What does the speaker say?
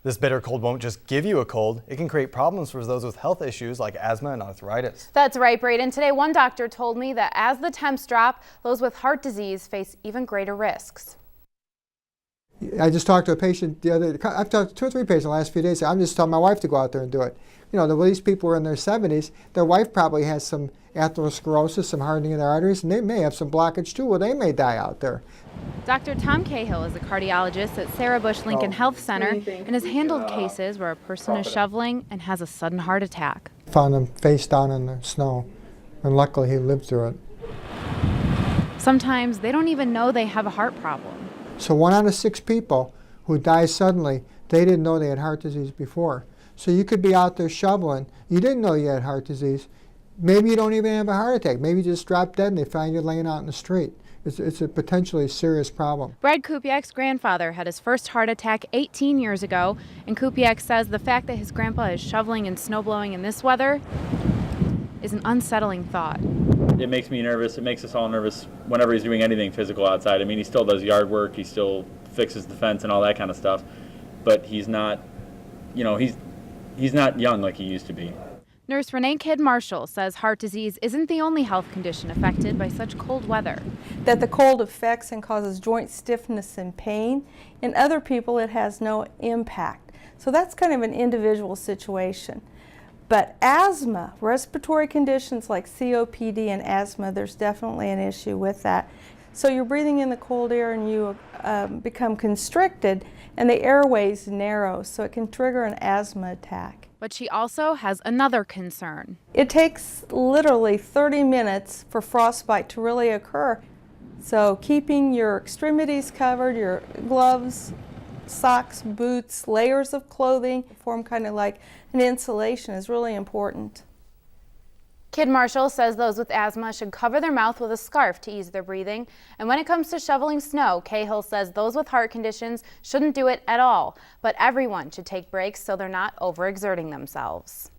This bitter cold won't just give you a cold, it can create problems for those with health issues like asthma and arthritis. That's right, Braden. Today, one doctor told me that as the temps drop, those with heart disease face even greater risks. I just talked to a patient the other day. I've talked to 2 or 3 patients the last few days. I'm just telling my wife to go out there and do it. You know, these people are in their 70s. Their wife probably has some atherosclerosis, some hardening of their arteries, and they may have some blockage too. Well, they may die out there. Dr. Tom Cahill is a cardiologist at Sarah Bush Lincoln Health Center and has handled cases where a person is shoveling and has a sudden heart attack. Found him face down in the snow, and luckily he lived through it. Sometimes they don't even know they have a heart problem. So 1 out of 6 people who die suddenly, they didn't know they had heart disease before. So you could be out there shoveling, you didn't know you had heart disease. Maybe you don't even have a heart attack. Maybe you just drop dead and they find you laying out in the street. It's a potentially serious problem. Brad Kupiak's grandfather had his first heart attack 18 years ago, and Kupiak says the fact that his grandpa is shoveling and snowblowing in this weather is an unsettling thought. It makes me nervous. It makes us all nervous whenever he's doing anything physical outside. I mean, he still does yard work. He still fixes the fence and all that kind of stuff. But he's not, you know, he's not young like he used to be. Nurse Renee Kidd Marshall says heart disease isn't the only health condition affected by such cold weather. That the cold affects and causes joint stiffness and pain. In other people, it has no impact. So that's kind of an individual situation. But asthma, respiratory conditions like COPD and asthma, there's definitely an issue with that. So you're breathing in the cold air and you become constricted and the airways narrow, so it can trigger an asthma attack. But she also has another concern. It takes literally 30 minutes for frostbite to really occur. So keeping your extremities covered, your gloves, socks, boots, layers of clothing, form kind of like an insulation is really important. Kidd Marshall says those with asthma should cover their mouth with a scarf to ease their breathing. And when it comes to shoveling snow, Cahill says those with heart conditions shouldn't do it at all. But everyone should take breaks so they're not overexerting themselves.